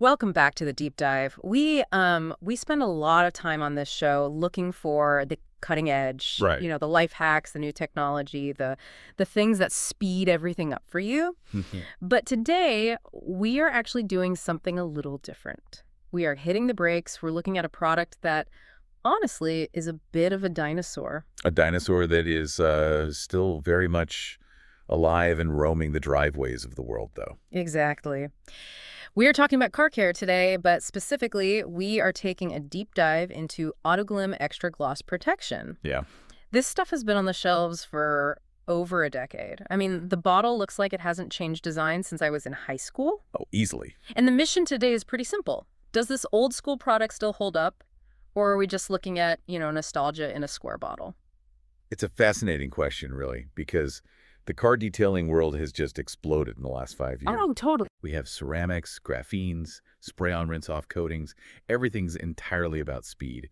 Welcome back to the deep dive. We spend a lot of time on this show looking for the cutting edge, Right. the life hacks, the new technology, the things that speed everything up for you. But today, we are actually doing something a little different. We are hitting the brakes. We're looking at a product that honestly is a bit of a dinosaur. A dinosaur that is still very much alive and roaming the driveways of the world, though. Exactly. We are talking about car care today, but specifically, we are taking a deep dive into AutoGlym Extra Gloss Protection. Yeah. This stuff has been on the shelves for over a decade. I mean, the bottle looks like it hasn't changed design since I was in high school. Oh, easily. And the mission today is pretty simple. Does this old school product still hold up? Or are we just looking at, nostalgia in a square bottle? It's a fascinating question, really, because the car detailing world has just exploded in the last 5 years. Oh, totally. We have ceramics, graphenes, spray-on rinse-off coatings. Everything's entirely about speed.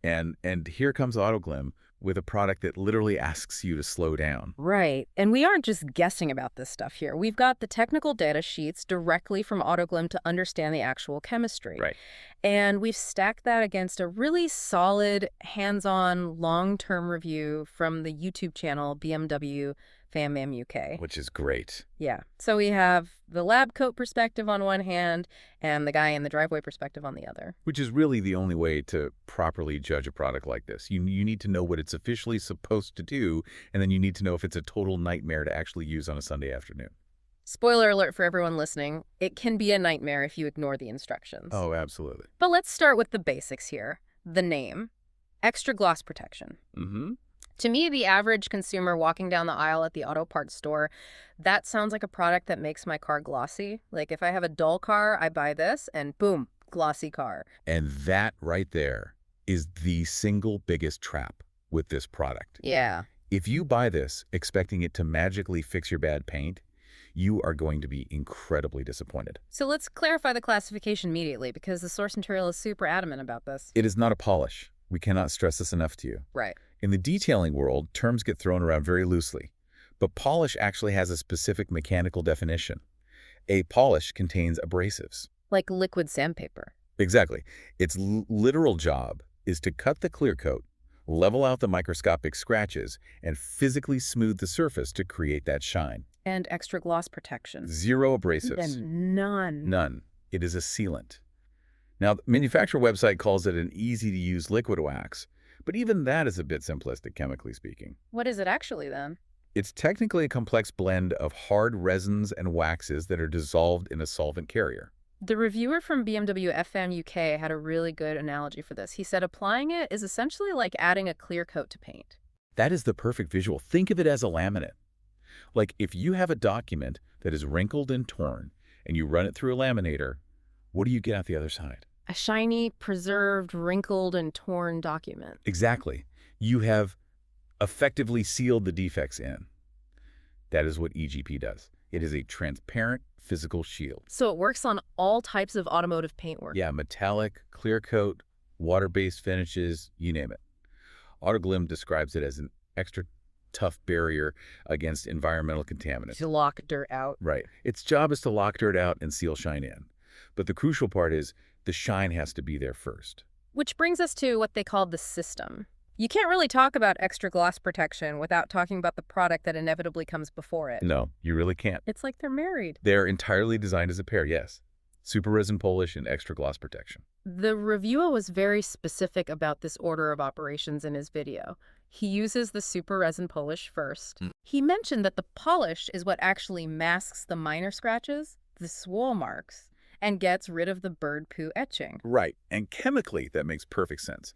And here comes AutoGlym with a product that literally asks you to slow down. Right. And we aren't just guessing about this stuff here. We've got the technical data sheets directly from AutoGlym to understand the actual chemistry. Right. And we've stacked that against a really solid, hands-on, long-term review from the YouTube channel BMW FamM UK. Which is great. Yeah. So we have the lab coat perspective on one hand and the guy in the driveway perspective on the other. Which is really the only way to properly judge a product like this. You need to know what it's officially supposed to do, and then you need to know if it's a total nightmare to actually use on a Sunday afternoon. Spoiler alert for everyone listening, it can be a nightmare if you ignore the instructions. Oh, absolutely. But let's start with the basics here. The name, Extra Gloss Protection. Mm-hmm. To me, the average consumer walking down the aisle at the auto parts store, that sounds like a product that makes my car glossy. Like if I have a dull car, I buy this and boom, glossy car. And that right there is the single biggest trap with this product. Yeah. If you buy this expecting it to magically fix your bad paint, you are going to be incredibly disappointed. So let's clarify the classification immediately because the source material is super adamant about this. It is not a polish. We cannot stress this enough to you. Right. In the detailing world, terms get thrown around very loosely, but polish actually has a specific mechanical definition. A polish contains abrasives. Like liquid sandpaper. Exactly. Its literal job is to cut the clear coat, level out the microscopic scratches, and physically smooth the surface to create that shine. And extra gloss protection. Zero abrasives. And none. None. It is a sealant. Now, the manufacturer website calls it an easy-to-use liquid wax, but even that is a bit simplistic, chemically speaking. What is it actually then? It's technically a complex blend of hard resins and waxes that are dissolved in a solvent carrier. The reviewer from BMW FM UK had a really good analogy for this. He said applying it is essentially like adding a clear coat to paint. That is the perfect visual. Think of it as a laminate. Like if you have a document that is wrinkled and torn and you run it through a laminator, what do you get out the other side? A shiny, preserved, wrinkled, and torn document. Exactly. You have effectively sealed the defects in. That is what EGP does. It is a transparent physical shield. So it works on all types of automotive paintwork. Yeah, metallic, clear coat, water-based finishes, you name it. AutoGlym describes it as an extra tough barrier against environmental contaminants. To lock dirt out. Right. Its job is to lock dirt out and seal shine in. But the crucial part is the shine has to be there first. Which brings us to what they call the system. You can't really talk about extra gloss protection without talking about the product that inevitably comes before it. No, you really can't. It's like they're married. They're entirely designed as a pair, yes. Super resin polish and extra gloss protection. The reviewer was very specific about this order of operations in his video. He uses the super resin polish first. He mentioned that the polish is what actually masks the minor scratches, the swirl marks, and gets rid of the bird poo etching. Right, and chemically that makes perfect sense.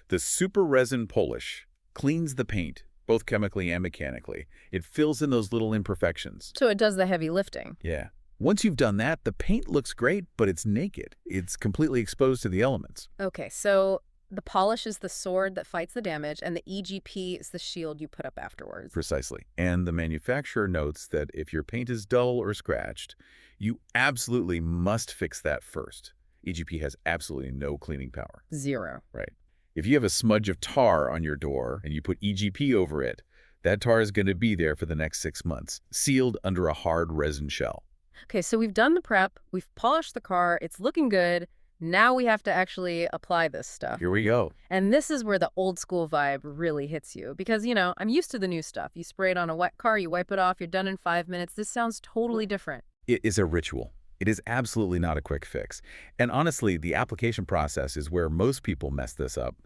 The super resin polish cleans the paint, both chemically and mechanically. It fills in those little imperfections. So it does the heavy lifting. Yeah. Once you've done that, the paint looks great, but it's naked. It's completely exposed to the elements. Okay, so the polish is the sword that fights the damage, and the EGP is the shield you put up afterwards. Precisely. And the manufacturer notes that if your paint is dull or scratched, you absolutely must fix that first. EGP has absolutely no cleaning power. Zero. Right. If you have a smudge of tar on your door and you put EGP over it, that tar is going to be there for the next 6 months, sealed under a hard resin shell. Okay, so we've done the prep, we've polished the car, it's looking good. Now we have to actually apply this stuff. Here we go. And this is where the old school vibe really hits you. Because, I'm used to the new stuff. You spray it on a wet car, you wipe it off, you're done in 5 minutes. This sounds totally different. It is a ritual. It is absolutely not a quick fix. And honestly, the application process is where most people mess this up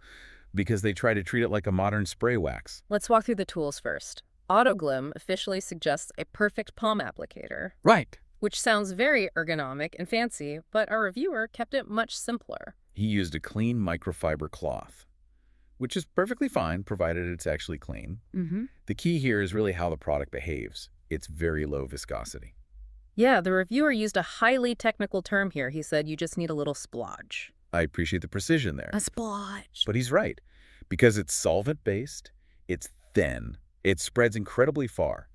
because they try to treat it like a modern spray wax. Let's walk through the tools first. AutoGlym officially suggests a perfect palm applicator, Right. which sounds very ergonomic and fancy, but our reviewer kept it much simpler. He used a clean microfiber cloth, which is perfectly fine provided it's actually clean. The key here is really how the product behaves. It's very low viscosity. Yeah, the reviewer used a highly technical term here. He said you just need a little splodge. I appreciate the precision there. A splodge. But he's right. Because it's solvent-based, it's thin, it spreads incredibly far.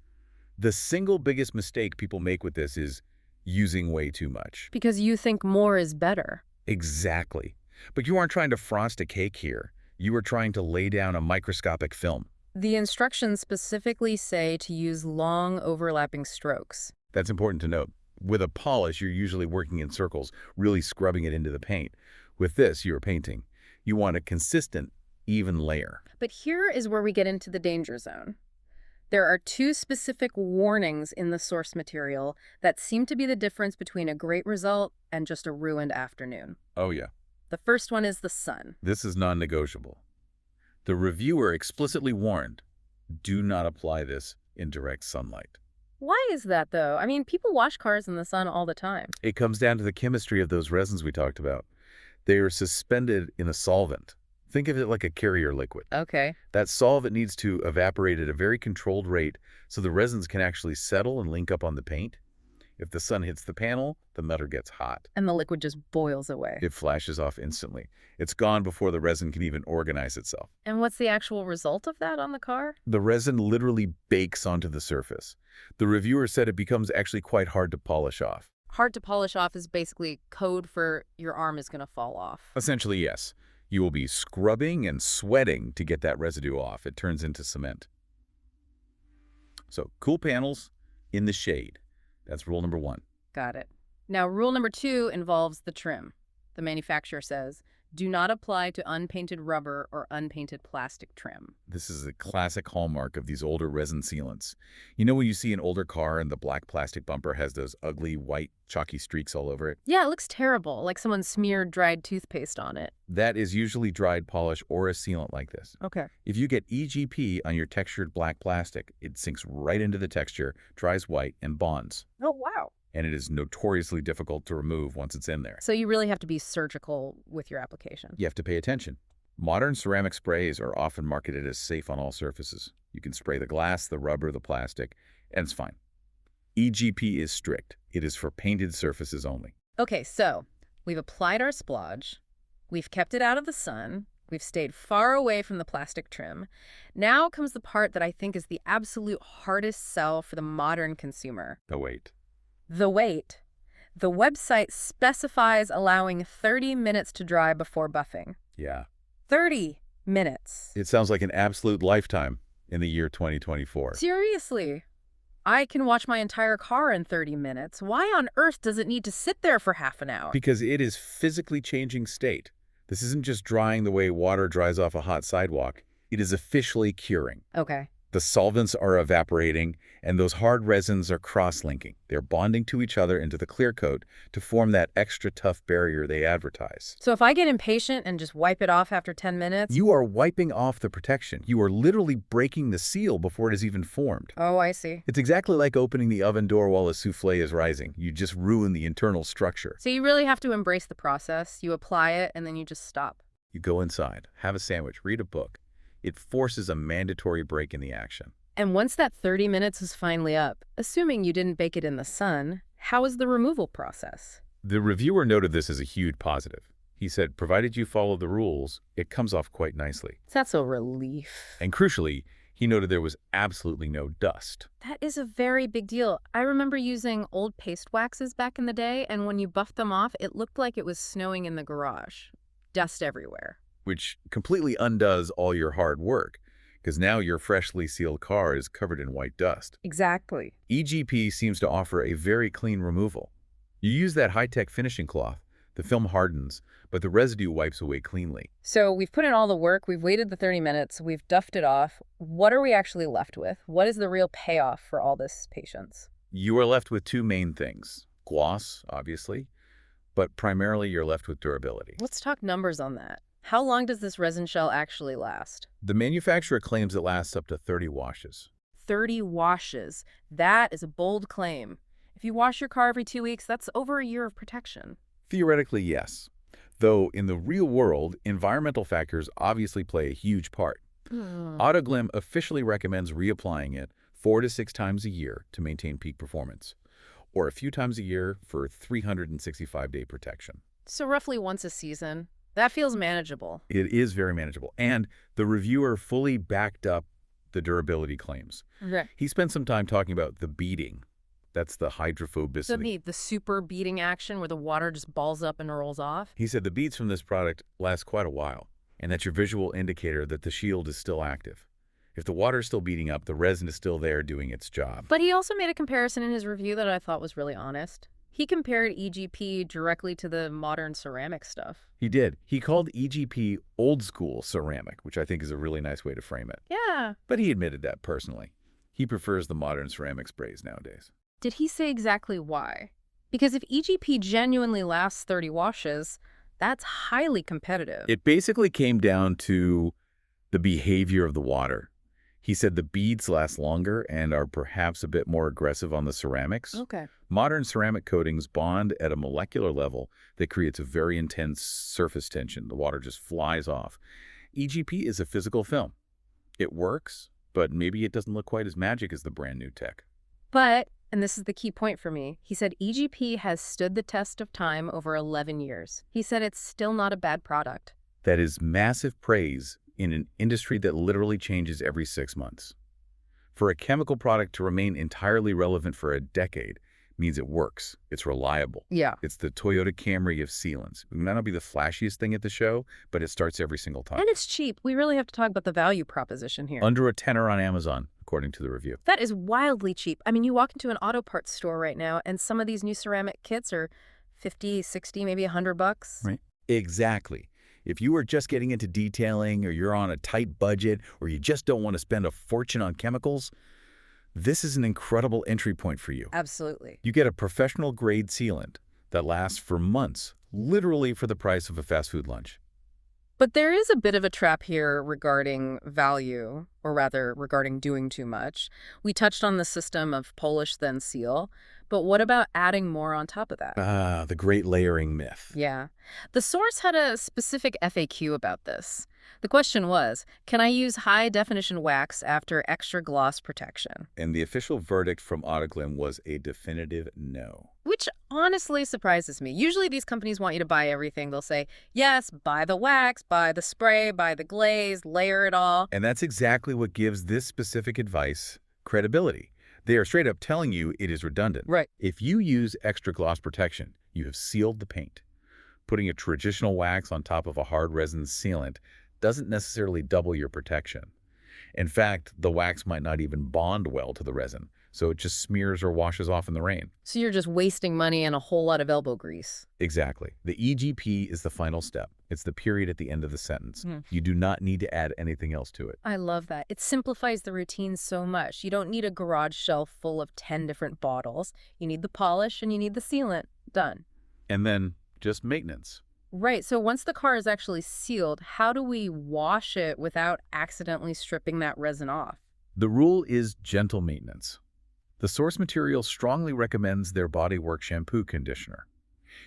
The single biggest mistake people make with this is using way too much. Because you think more is better. Exactly. But you aren't trying to frost a cake here. You are trying to lay down a microscopic film. The instructions specifically say to use long overlapping strokes. That's important to note. With a polish, you're usually working in circles, really scrubbing it into the paint. With this, you're painting. You want a consistent, even layer. But here is where we get into the danger zone. There are two specific warnings in the source material that seem to be the difference between a great result and just a ruined afternoon. Oh yeah. The first one is the sun. This is non-negotiable. The reviewer explicitly warned, do not apply this in direct sunlight. Why is that, though? I mean, people wash cars in the sun all the time. It comes down to the chemistry of those resins we talked about. They are suspended in a solvent. Think of it like a carrier liquid. Okay. That solvent needs to evaporate at a very controlled rate so the resins can actually settle and link up on the paint. If the sun hits the panel, the metal gets hot. And the liquid just boils away. It flashes off instantly. It's gone before the resin can even organize itself. And what's the actual result of that on the car? The resin literally bakes onto the surface. The reviewer said it becomes actually quite hard to polish off. Hard to polish off is basically code for your arm is going to fall off. Essentially, yes. You will be scrubbing and sweating to get that residue off. It turns into cement. So, cool panels in the shade. That's rule number 1. Got it. Now, rule number 2 involves the trim. The manufacturer says, do not apply to unpainted rubber or unpainted plastic trim. This is a classic hallmark of these older resin sealants. You know when you see an older car and the black plastic bumper has those ugly, white, chalky streaks all over it? Yeah, it looks terrible, like someone smeared dried toothpaste on it. That is usually dried polish or a sealant like this. Okay. If you get EGP on your textured black plastic, it sinks right into the texture, dries white, and bonds. Oh, wow. And it is notoriously difficult to remove once it's in there. So you really have to be surgical with your application. You have to pay attention. Modern ceramic sprays are often marketed as safe on all surfaces. You can spray the glass, the rubber, the plastic, and it's fine. EGP is strict. It is for painted surfaces only. Okay, so we've applied our splodge. We've kept it out of the sun. We've stayed far away from the plastic trim. Now comes the part that I think is the absolute hardest sell for the modern consumer. Oh, wait. The wait. The website specifies allowing 30 minutes to dry before buffing. Yeah. 30 minutes. It sounds like an absolute lifetime in the year 2024. Seriously. I can wash my entire car in 30 minutes. Why on earth does it need to sit there for half an hour? Because it is physically changing state. This isn't just drying the way water dries off a hot sidewalk. It is officially curing. Okay. The solvents are evaporating, and those hard resins are cross-linking. They're bonding to each other into the clear coat to form that extra tough barrier they advertise. So if I get impatient and just wipe it off after 10 minutes? You are wiping off the protection. You are literally breaking the seal before it is even formed. Oh, I see. It's exactly like opening the oven door while a souffle is rising. You just ruin the internal structure. So you really have to embrace the process. You apply it, and then you just stop. You go inside, have a sandwich, read a book. It forces a mandatory break in the action. And once that 30 minutes is finally up, assuming you didn't bake it in the sun, how is the removal process? The reviewer noted this as a huge positive. He said, provided you follow the rules, it comes off quite nicely. That's a relief. And crucially, he noted there was absolutely no dust. That is a very big deal. I remember using old paste waxes back in the day, and when you buffed them off, it looked like it was snowing in the garage. Dust everywhere. Which completely undoes all your hard work. because now your freshly sealed car is covered in white dust. Exactly. EGP seems to offer a very clean removal. You use that high-tech finishing cloth, the film hardens, but the residue wipes away cleanly. So we've put in all the work, we've waited the 30 minutes, we've duffed it off. What are we actually left with? What is the real payoff for all this patience? You are left with two main things. Gloss, obviously, but primarily you're left with durability. Let's talk numbers on that. How long does this resin shell actually last? The manufacturer claims it lasts up to 30 washes. 30 washes. That is a bold claim. If you wash your car every 2 weeks, that's over a year of protection. Theoretically, yes. Though in the real world, environmental factors obviously play a huge part. AutoGlym officially recommends reapplying it 4 to 6 times a year to maintain peak performance, or a few times a year for 365-day protection. So roughly once a season. That feels manageable. It is very manageable, and the reviewer fully backed up the durability claims. Okay. He spent some time talking about the beading. That's the So hydrophobicity. the super beating action where the water just balls up and rolls off? He said the beads from this product last quite a while, and that's your visual indicator that the shield is still active. If the water is still beating up, the resin is still there doing its job. But he also made a comparison in his review that I thought was really honest. He compared EGP directly to the modern ceramic stuff. He did. He called EGP old school ceramic, which I think is a really nice way to frame it. Yeah. But he admitted that personally. He prefers the modern ceramic sprays nowadays. Did he say exactly why? Because if EGP genuinely lasts 30 washes, that's highly competitive. It basically came down to the behavior of the water. He said the beads last longer and are perhaps a bit more aggressive on the ceramics. Okay. Modern ceramic coatings bond at a molecular level that creates a very intense surface tension. The water just flies off. EGP is a physical film. It works, but maybe it doesn't look quite as magic as the brand new tech. But, and this is the key point for me, he said EGP has stood the test of time over 11 years. He said it's still not a bad product. That is massive praise in an industry that literally changes every 6 months. For a chemical product to remain entirely relevant for a decade means it works. It's reliable. Yeah. It's the Toyota Camry of sealants. It may not be the flashiest thing at the show, but it starts every single time. And it's cheap. We really have to talk about the value proposition here. Under a tenner on Amazon, according to the review. That is wildly cheap. I mean, you walk into an auto parts store right now, and some of these new ceramic kits are 50, 60, maybe $100. Right. Exactly. If you are just getting into detailing, or you're on a tight budget, or you just don't want to spend a fortune on chemicals, this is an incredible entry point for you. Absolutely. You get a professional-grade sealant that lasts for months, literally for the price of a fast food lunch. But there is a bit of a trap here regarding value, or rather regarding doing too much. We touched on the system of polish then seal, but what about adding more on top of that? Ah, the great layering myth. Yeah. The source had a specific FAQ about this. The question was, can I use high-definition wax after extra gloss protection? And the official verdict from AutoGlym was a definitive no. Which honestly surprises me. Usually these companies want you to buy everything. They'll say, yes, buy the wax, buy the spray, buy the glaze, layer it all. And that's exactly what gives this specific advice credibility. They are straight up telling you it is redundant. Right. If you use extra gloss protection, you have sealed the paint. Putting a traditional wax on top of a hard resin sealant doesn't necessarily double your protection. In fact, the wax might not even bond well to the resin, so it just smears or washes off in the rain. So you're just wasting money and a whole lot of elbow grease. Exactly. The EGP is the final step. It's the period at the end of the sentence. You do not need to add anything else to it. I love that. It simplifies the routine so much. You don't need a garage shelf full of 10 different bottles. You need the polish and you need the sealant. Done. And then just maintenance. Right. So once the car is actually sealed, how do we wash it without accidentally stripping that resin off? The rule is gentle maintenance. The source material strongly recommends their bodywork shampoo conditioner.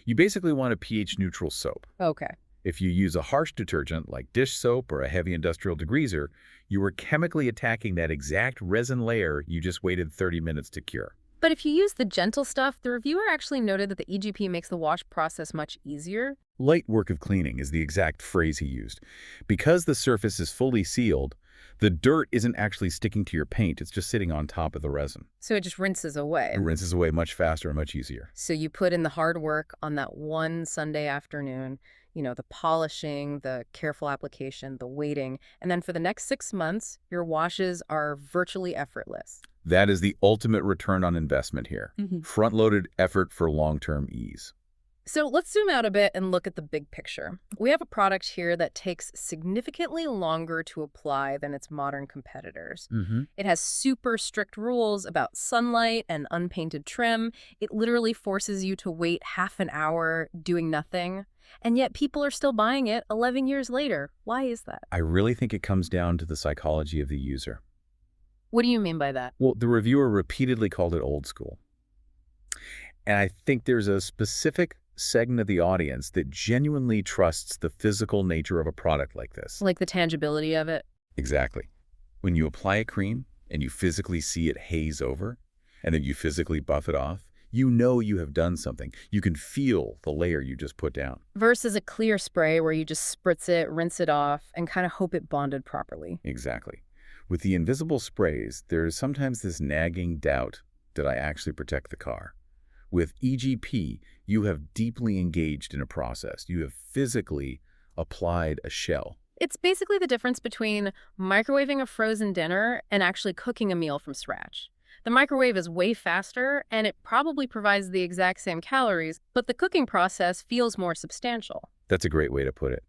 You basically want a pH-neutral soap. Okay. If you use a harsh detergent like dish soap or a heavy industrial degreaser, you are chemically attacking that exact resin layer you just waited 30 minutes to cure. But if you use the gentle stuff, the reviewer actually noted that the EGP makes the wash process much easier. Light work of cleaning is the exact phrase he used. Because the surface is fully sealed, the dirt isn't actually sticking to your paint, it's just sitting on top of the resin. So it just rinses away. It rinses away much faster and much easier. So you put in the hard work on that one Sunday afternoon, The polishing, the careful application, the waiting. And then for the next 6 months, your washes are virtually effortless. That is the ultimate return on investment here. Mhm. Front-loaded effort for long-term ease. So let's zoom out a bit and look at the big picture. We have a product here that takes significantly longer to apply than its modern competitors. It has super strict rules about sunlight and unpainted trim. It literally forces you to wait half an hour doing nothing. And yet people are still buying it 11 years later. Why is that? I really think it comes down to the psychology of the user. What do you mean by that? Well, the reviewer repeatedly called it old school. And I think there's a specific segment of the audience that genuinely trusts the physical nature of a product like this. Like the tangibility of it? Exactly. When you apply a cream and you physically see it haze over, and then you physically buff it off, you know you have done something. You can feel the layer you just put down. Versus a clear spray where you just spritz it, rinse it off, and kind of hope it bonded properly. Exactly. With the invisible sprays, there is sometimes this nagging doubt, did I actually protect the car? With EGP, you have deeply engaged in a process. You have physically applied a shell. It's basically the difference between microwaving a frozen dinner and actually cooking a meal from scratch. The microwave is way faster, and it probably provides the exact same calories, but the cooking process feels more substantial. That's a great way to put it.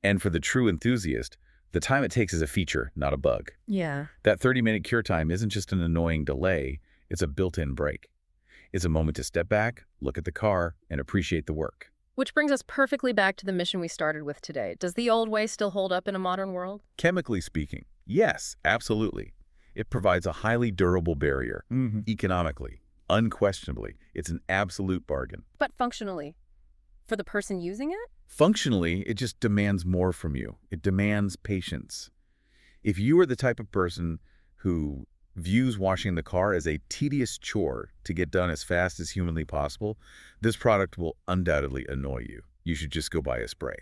And for the true enthusiast, the time it takes is a feature, not a bug. Yeah. That 30-minute cure time isn't just an annoying delay, it's a built-in break. It's a moment to step back, look at the car, and appreciate the work. Which brings us perfectly back to the mission we started with today. Does the old way still hold up in a modern world? Chemically speaking, yes, absolutely. It provides a highly durable barrier. Economically, unquestionably, it's an absolute bargain. But functionally, for the person using it? Functionally, it just demands more from you. It demands patience. If you are the type of person who views washing the car as a tedious chore to get done as fast as humanly possible, this product will undoubtedly annoy you. You should just go buy a spray.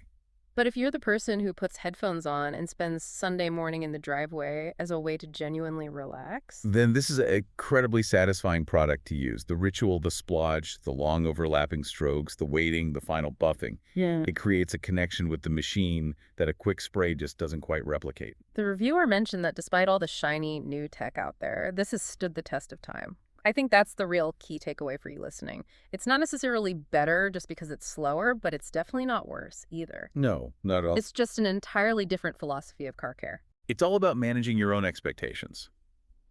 But if you're the person who puts headphones on and spends Sunday morning in the driveway as a way to genuinely relax, Then this is an incredibly satisfying product to use. The ritual, the splodge, the long overlapping strokes, the waiting, the final buffing. yeah, It creates a connection with the machine that a quick spray just doesn't quite replicate. the reviewer mentioned that despite all the shiny new tech out there, this has stood the test of time. I think that's the real key takeaway for you listening. It's not necessarily better just because it's slower, but it's definitely not worse either. No, not at all. It's just an entirely different philosophy of car care. It's all about managing your own expectations.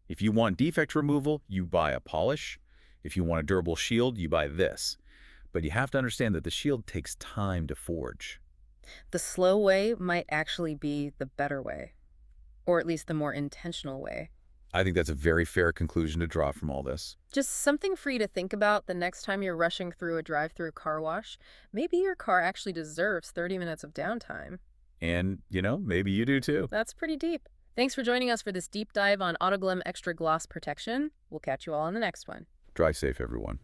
If you want defect removal, you buy a polish. If you want a durable shield, you buy this. But you have to understand that the shield takes time to forge. The slow way might actually be the better way, or at least the more intentional way. I think that's a very fair conclusion to draw from all this. Just something for you to think about the next time you're rushing through a drive-through car wash. Maybe your car actually deserves 30 minutes of downtime. And, maybe you do too. That's pretty deep. Thanks for joining us for this deep dive on AutoGlym Extra Gloss Protection. We'll catch you all on the next one. Drive safe, everyone.